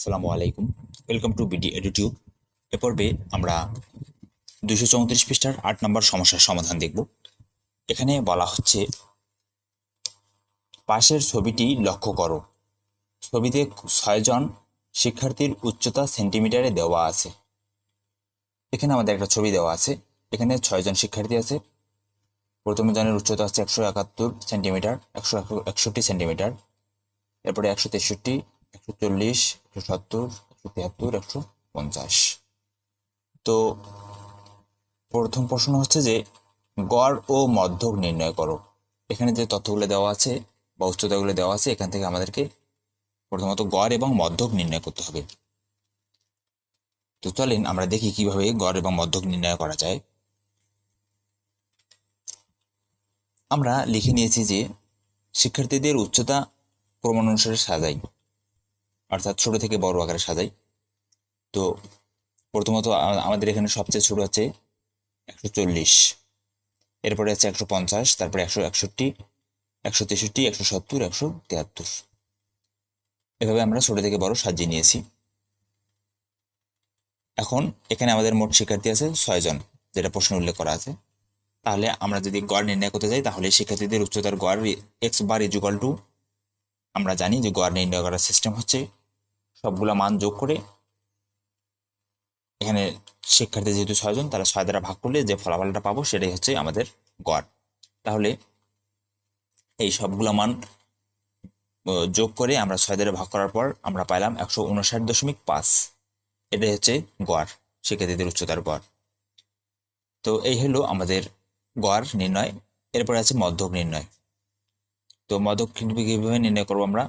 আসসালামু আলাইকুম। Welcome to BD EduTube. এ পর্বে আমরা 234 পৃষ্ঠার 8 নম্বর সমস্যার সমাধান দেখব। এখানে বলা হচ্ছে, পাশের ছবিটি লক্ষ্য করো। ছবিতে 6 জন শিক্ষার্থীর উচ্চতা সেন্টিমিটারে দেওয়া আছে। এখানে আমাদের একটা ছবি দেওয়া আছে। এখানে 6 জন শিক্ষার্থী আছে। প্রথম জনের উচ্চতা হচ্ছে 171 সেন্টিমিটার, 161 সেন্টিমিটার, এরপরে 163, 140, 170, 173, 150। তো প্রথম প্রশ্ন হচ্ছে যে গড় ও মধ্যক নির্ণয় করো। এখানে যে তথ্যগুলো দেওয়া আছে বা উচ্চতাগুলো দেওয়া আছে, এখান থেকে আমাদেরকে প্রথমত গড় এবং মধ্যক নির্ণয় করতে হবে। তো চলেন আমরা দেখি কিভাবে গড় এবং মধ্যক নির্ণয় করা যায়। আমরা লিখে নিয়েছি যে শিক্ষার্থীদের উচ্চতা ক্রমানুসারে সাজাই, অর্থাৎ ছোট থেকে বড় আকারে সাজাই। তো প্রথমত আমাদের এখানে সবচেয়ে ছোট হচ্ছে 140, এরপরে আছে 150, তারপরে 161, 163, 170, 173। এভাবে আমরা ছোট থেকে বড় সাজিয়ে নিয়েছি। এখন এখানে আমাদের মোট শিক্ষার্থী আছে 6 জন, যেটা প্রশ্নে উল্লেখ করা আছে। তাহলে আমরা যদি গড় নির্ণয় করতে যাই, তাহলে শিক্ষার্থীদের উচ্চতার গড় x bar is equal two, আমরা জানি যে গড় নির্ণয় করার সিস্টেম হচ্ছে সবগুলা মান যোগ করে, এখানে শিক্ষার্থী যেহেতু 6 জন, তাহলে 6 দ্বারা ভাগ করলে যে ফলাফলটা পাবো সেটাই হচ্ছে আমাদের গড়। তাহলে এই সবগুলা মান যোগ করে আমরা 6 দ্বারা ভাগ করার পর আমরা পাইলাম 159.5। এটাই হচ্ছে গড়, শিক্ষার্থীদের উচ্চতার গড়। তো এই হলো আমাদের গড় নির্ণয়। এরপরে আছে মধ্যক নির্ণয়। তো মধ্যক কিভাবে নির্ণয় করবো আমরা?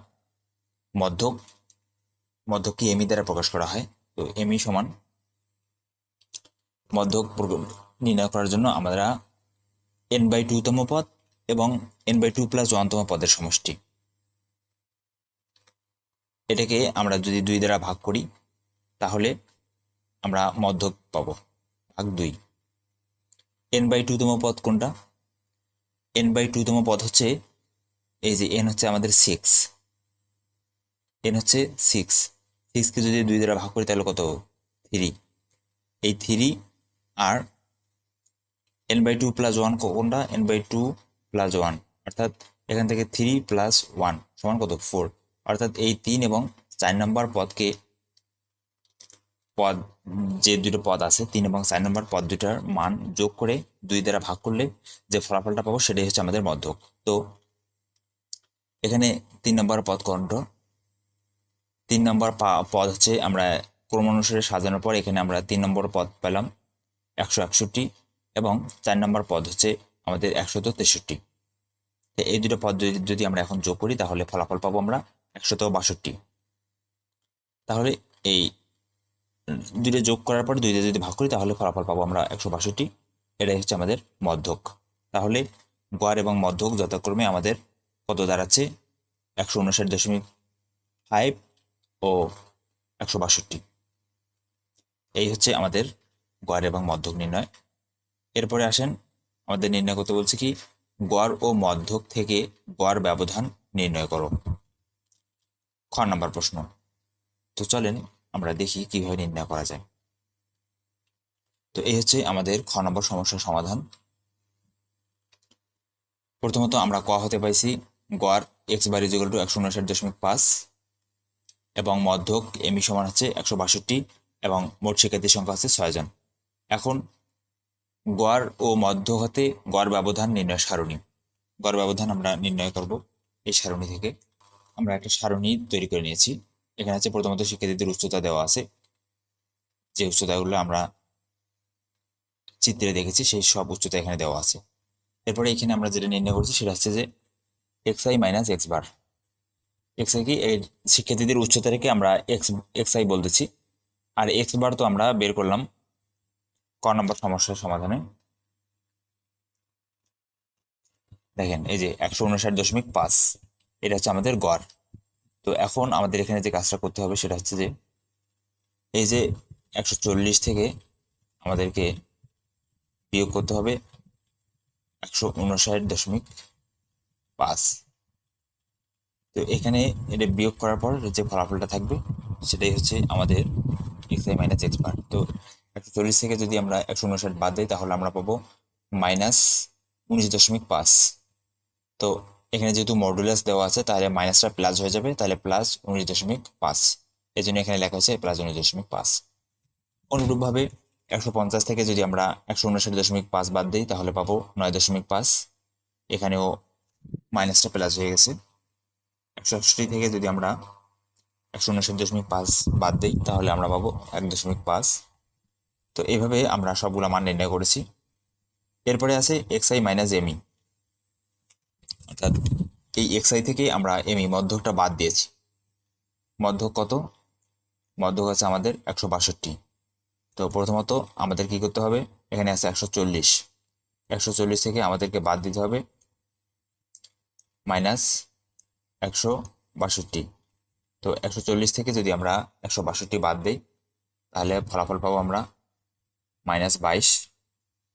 মধ্যককে এমি দ্বারা প্রকাশ করা হয়। তো এমি সমান, মধ্যক নির্ণয় করার জন্য আমরা n/2 তম পদ এবং n/2 + 1 তম পদের সমষ্টি, এটাকে আমরা যদি 2 দ্বারা ভাগ করি তাহলে আমরা মধ্যক পাবো, ভাগ 2। n/2 তম পদ কোনটা? n/2 তম পদ হচ্ছে এই যে n হচ্ছে আমাদের 6, n হচ্ছে 6, 6কে যদি 2 দ্বারা ভাগ করি তাহলে কত? 3। এই 3 আর n/2 + 1 কোনটা? n/2 + 1, অর্থাৎ এখান থেকে 3 + 1 সমান কত? 4। অর্থাৎ এই 3 এবং 4 নম্বর পদকে, পদ যে দুটো পদ আছে 3 এবং 4 নম্বর পদ দুটার মান যোগ করে 2 দ্বারা ভাগ করলে যে ফলাফলটা পাবো সেটাই হচ্ছে আমাদের মধ্যক। তো এখানে 3 নম্বর পদ কোনটা? 3 নম্বর পদ হচ্ছে, আমরা ক্রমানুসারে সাজানোর পর এখানে আমরা 3 নম্বর পদ পেলাম 161, এবং 4 নম্বর পদ হচ্ছে আমাদের 163। এই দুটো পদ যদি আমরা এখন যোগ করি তাহলে ফলাফল পাবো আমরা 162। তাহলে এই দুটো যোগ করার পর 2 দিয়ে যদি ভাগ করি তাহলে ফলাফল পাবো আমরা 162। এটাই হচ্ছে আমাদের মধ্যক। তাহলে গড় এবং মধ্যক যথাক্রমে আমাদের কত দাঁড়াচ্ছে? 159.5 ও 162। এই হচ্ছে আমাদের গড় এবং মধ্যক নির্ণয়। এরপরে আসেন, আমাদের নির্ণয় করতে বলছে কি, গড় ও মধ্যক থেকে গড় ব্যবধান নির্ণয় করো। খ নম্বর প্রশ্ন। তো চলেন আমরা দেখি কিভাবে নির্ণয় করা যায়। তো এই হচ্ছে আমাদের খ নম্বর সমস্যার সমাধান। প্রথমত আমরা ক হতে পাইছি গড় x/= 159.5 এবং মধ্যক এমি সমান হচ্ছে 162 এবং মোট শিক্ষার্থীর সংখ্যা হচ্ছে 6 জন। এখন গড় ও মধ্যক হতে গড় ব্যবধান নির্ণয় সারণী, গড় ব্যবধান আমরা নির্ণয় করব এই সারণী থেকে। আমরা একটা সারণী তৈরি করে নিয়েছি। এখানে হচ্ছে প্রথমত শিক্ষার্থীদের উচ্চতা দেওয়া আছে, যে উচ্চতাগুলো আমরা চিত্রে দেখেছি সেই সব উচ্চতা এখানে দেওয়া আছে। এরপরে এখানে আমরা যেটা নির্ণয় করছি সেটা হচ্ছে যে xi - x বার। xi কি, এই শিক্ষার্থীদের উচ্চতা রেখে আমরা xi বলতেছি, আর x বার তো আমরা বের করলাম ক নম্বর সমস্যার সমাধানে। দেখেন এই যে 159.5, এটা হচ্ছে আমাদের গড়। তো এখন আমাদের এখানে যে কাজটা করতে হবে সেটা হচ্ছে যে এই যে 140 থেকে আমাদেরকে বিয়োগ করতে হবে 159.5। তো এখানে এটা বিয়োগ করার পর যে ফলাফলটা থাকবে সেটাই হচ্ছে আমাদের এক্স আই মাইনাস এক্স বার। তো 140 থেকে যদি আমরা 159 বাদ দিই তাহলে আমরা পাবো -19.5। তো এখানে যেহেতু মডুলাস দেওয়া আছে তাহলে মাইনাসটা প্লাস হয়ে যাবে, তাহলে +19.5, এই জন্য এখানে লেখা হয়েছে +19.5। অনুরূপভাবে 150 থেকে যদি আমরা 159.5 বাদ দিই তাহলে পাবো 9.5। এখানেও মাইনাসটা প্লাস হয়ে গেছে। 168 থেকে যদি আমরা 159.5 বাদ দিই তাহলে আমরা পাবো 1.5। তো এইভাবে আমরা সবগুলো মান নির্ণয় করেছি। এরপরে আছে এক্স আই মাইনাস এমই, অর্থাৎ এই এক্স আই থেকে আমরা এমই মধ্যকটা বাদ দিয়েছি। মধ্যক কত? মধ্যক আছে আমাদের 162। তো প্রথমত আমাদের কি করতে হবে, এখানে আছে 140, 140 থেকে আমাদেরকে বাদ দিতে হবে -162। তো 140 থেকে যদি আমরা 162 বাদ দিই তাহলে ফলাফল পাবো আমরা -22,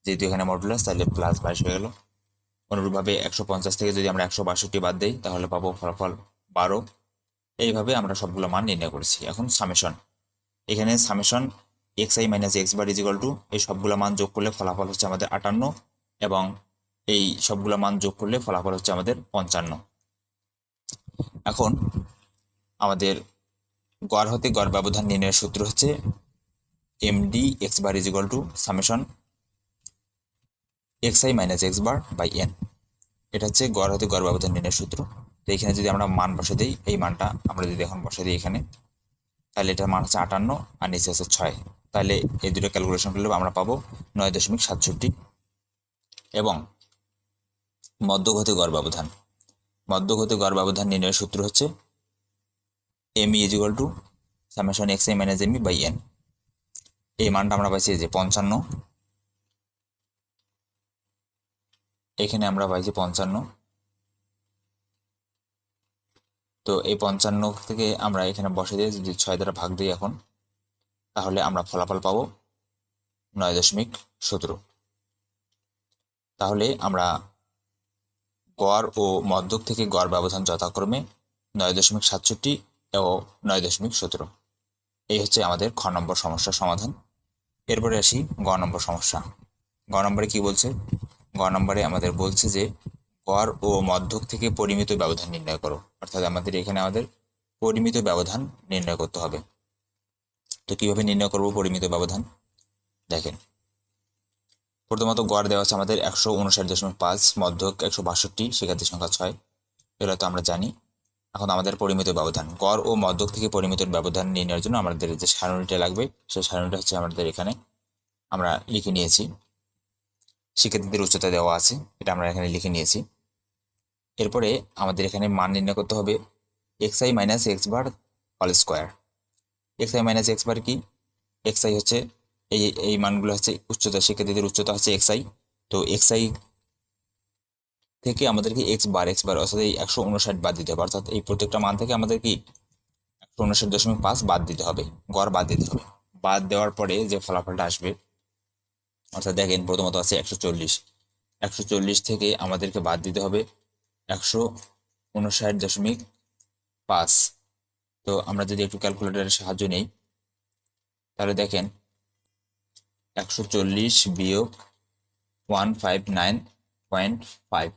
যেহেতু এখানে মডুলাস তাহলে +22 হয়ে গেল। অনুরূপভাবে 150 থেকে যদি আমরা 162 বাদ দিই তাহলে পাবো ফলাফল 12। এইভাবে আমরা সবগুলো মান নির্ণয় করেছি। এখন সামেশন, এখানে summation x i minus x bar is equal to এই সবগুলো মান যোগ করলে ফলাফল হচ্ছে আমাদের 58, এবং এই সবগুলো মান যোগ করলে ফলাফল হচ্ছে আমাদের 55। এখন আমাদের গড় হতে গড় ব্যবধান নির্ণয়ের সূত্র হচ্ছে MD x bar is equal to summation x i minus x bar by n. এটা হচ্ছে গড় হতে গড় ব্যবধান নির্ণয়ের সূত্র। তো এখানে যদি আমরা মান বসে দিই, এই মানটা আমরা যদি এখন বসে দিই এখানে, তাহলে এটার মান হচ্ছে 58 আর নিচে আছে 6। তাহলে এই দুটো ক্যালকুলেশন করলে আমরা পাবো 9.67। এবং মধ্যগতি গড় ব্যবধান, মধ্যগতি গড় ব্যবধান নির্ণয়ের সূত্র হচ্ছে M is equal to summation x i minus M E by n. এই মানটা আমরা পাইছি যে 55, এখানে আমরা পাইছি 55। তো এই 55 থেকে আমরা এখানে বসে দিয়ে যদি 6 দ্বারা ভাগ দিই এখন, তাহলে আমরা ফলাফল পাবো 9.17। তাহলে আমরা গড় ও মধ্যক থেকে গড় ব্যবধান যথাক্রমে 9.67 ও 9.17। এই হচ্ছে আমাদের খ নম্বর সমস্যার সমাধান। এরপরে আসি গ নম্বর সমস্যা। গ নম্বরে কি বলছে? গ নম্বরে আমাদের বলছে যে গড় ও মধ্যক থেকে পরিমিত ব্যবধান নির্ণয় করো, অর্থাৎ আমাদের এখানে আমাদের পরিমিত ব্যবধান নির্ণয় করতে হবে। তো কিভাবে নির্ণয় করব পরিমিত ব্যবধান? দেখেন, প্রথমত গড় দেওয়া আছে আমাদের 159.5, মধ্যক 162, শিক্ষার্থী সংখ্যা 6, এগুলো তো আমরা জানি। এখন আমাদের পরিমিত ব্যবধান, গড় ও মধ্যক থেকে পরিমিত ব্যবধান নির্ণয়ের জন্য আমাদের যে সারণীটা লাগবে সেই সারণীটা হচ্ছে আমাদের এখানে আমরা লিখে নিয়েছি। শিক্ষার্থীদের উচ্চতা দেওয়া আছে, এটা আমরা এখানে লিখে নিয়েছি। এরপরে আমাদের এখানে মান নির্ণয় করতে হবে x i minus x bar whole square. X i minus x bar কি? এক্স আই হচ্ছে এই মানগুলো হচ্ছে উচ্চতা, শিক্ষার্থীদের উচ্চতা হচ্ছে এক্স আই। তো এক্স আই থেকে আমাদেরকে এক্স বার অর্থাৎ এই 159 বাদ দিতে হবে, অর্থাৎ এই প্রত্যেকটা মান থেকে আমাদের কি 159.5 বাদ দিতে হবে, গড় বাদ দিতে হবে। বাদ দেওয়ার পরে যে ফলাফলটা আসবে, অর্থাৎ দেখেন প্রথমত আছে 140, 140 থেকে আমাদেরকে বাদ দিতে হবে 159.5। তো আমরা যদি একটু ক্যালকুলেটরের সাহায্য নেই তাহলে দেখেন 140 বিয়োগ 159.5,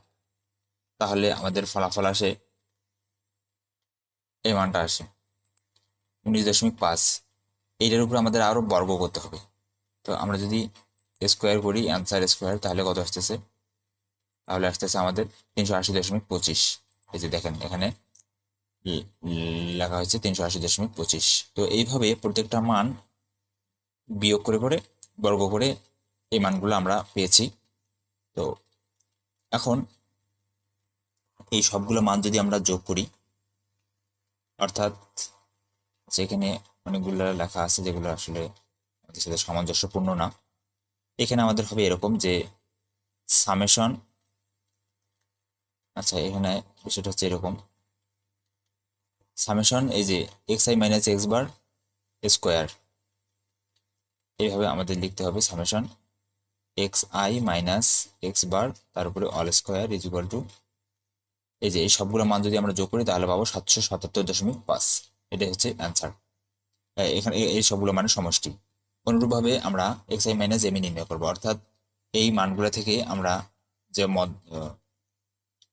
তাহলে আমাদের ফলাফল আসে, এই মানটা আসে 19.5। এইটার উপর আমাদের আরও বর্গ করতে হবে। তো আমরা যদি স্কোয়ার করি অ্যান্সার স্কোয়ার, তাহলে কত আসতেছে? তাহলে আসতেছে আমাদের 380.25। এই যে দেখেন এখানে লেখা হয়েছে 380.25। তো এইভাবে প্রত্যেকটা মান বিয়োগ করে করে বর্গ করে এই মানগুলো আমরা পেয়েছি। তো এখন এই সবগুলো মান যদি আমরা যোগ করি, অর্থাৎ যেখানে অনেকগুলো লেখা আছে যেগুলো আসলে আমাদের সাথে সামঞ্জস্যপূর্ণ না, এখানে আমাদের হবে এরকম যে সামেশন, আচ্ছা এখানে বিষয়টা হচ্ছে এরকম, সামেশন এই যে x i minus x bar square, এইভাবে আমাদের লিখতে হবে summation x i minus x bar তার উপরে all square is equal to, এই যে এই সবগুলো মান যদি আমরা যোগ করি তাহলে পাবো 777.5। এটাই হচ্ছে অ্যান্সার। এখানে এই সবগুলো মানের সমষ্টি। অনুরূপভাবে আমরা x i minus M E নির্ণয় করবো, অর্থাৎ এই মানগুলো থেকে আমরা যে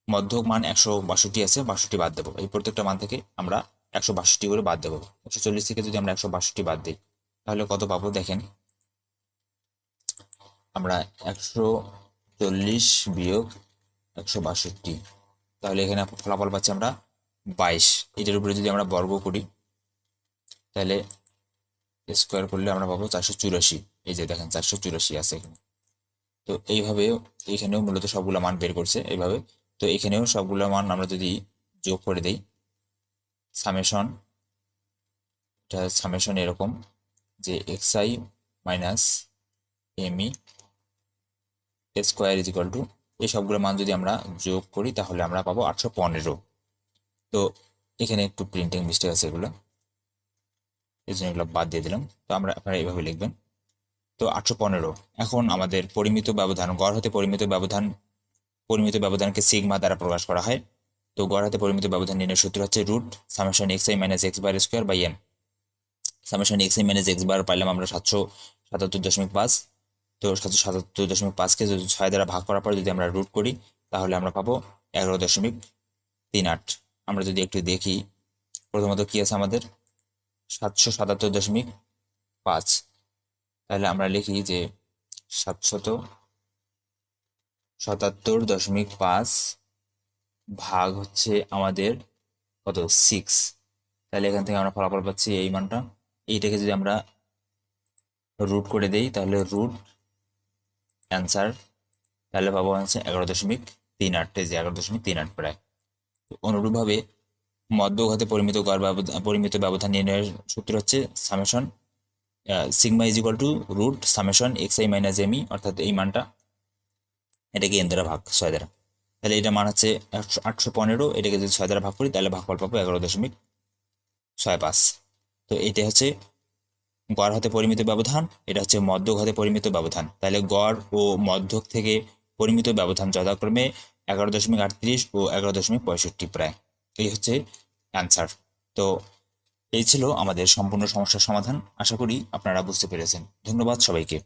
মধ্যক মান 162 আছে, 62 বাদ দেবো। এই প্রত্যেকটা মান থেকে আমরা 162 করে বাদ দেবো। 140 থেকে যদি আমরা 162 বাদ দিই তাহলে কত পাবো দেখেন, আমরা 140 বিয়োগ 162, তাহলে এখানে ফলাফল পাচ্ছি আমরা 22। এটার উপরে যদি আমরা বর্গ করি তাহলে স্কোয়ার করলে আমরা পাবো 484। এই যে দেখেন 484 আছে এখানে। তো এইভাবে এখানেও মূলত সবগুলো মান বের করছে এইভাবে। তো এখানেও সবগুলো মান আমরা যদি যোগ করে দেই, সামেশন, এটা সামেশন এরকম যে x i minus M E square is equal to, এই সবগুলো মান যদি আমরা যোগ করি তাহলে আমরা পাবো 815। তো এখানে একটু প্রিন্টিং মিস্টেক আছে, এগুলো এই জন্য এগুলো বাদ দিয়ে দিলাম। তো আপনারা এইভাবে লিখবেন। তো 815। এখন আমাদের পরিমিত ব্যবধান, গড় হতে পরিমিত ব্যবধানকে সিগমা দ্বারা প্রকাশ করা হয়। তো গড় হাতে পরিমিত ব্যবধান নির্ণয়ের সূত্র হচ্ছে root summation x i minus x bar square by m. Summation x i minus x bar পাইলাম আমরা 777.5। তো 777.5কে যদি 6 দ্বারা ভাগ করার পর যদি আমরা রুট করি তাহলে আমরা পাবো 11.38। আমরা যদি একটু দেখি প্রথমত কি আছে আমাদের 777.5, তাহলে আমরা লিখি যে 777.5 ভাগ হচ্ছে আমাদের কত 6। তাহলে এখান থেকে আমরা ফলাফল পাচ্ছি এই মানটা। এইটাকে যদি আমরা রুট করে দেই তাহলে রুট অ্যান্সার, তাহলে পাবো হচ্ছে 11.38, যে 11.38 প্রায়। অনুরূপভাবে মধ্যঘাতে পরিমিত ব্যবধান নির্ণয়ের সূত্র হচ্ছে summation sigma is equal to root summation x i minus M E, অর্থাৎ এই মানটা এটাকে এন দ্বারা ভাগ 6 দ্বারা, তাহলে এটা মান হচ্ছে 815। এটাকে যদি 6 দ্বারা ভাগ করি তাহলে ভাগফল পাবো 11.65। তো এটা হচ্ছে গড় হাতে পরিমিত ব্যবধান, এটা হচ্ছে মধ্যক হাতে পরিমিত ব্যবধান। তাহলে গড় ও মধ্যক থেকে পরিমিত ব্যবধান যথাক্রমে 11.38 ও 11.65 প্রায়। এই হচ্ছে অ্যান্সার। তো এই ছিল আমাদের সম্পূর্ণ সমস্যার সমাধান। আশা করি আপনারা বুঝতে পেরেছেন। ধন্যবাদ সবাইকে।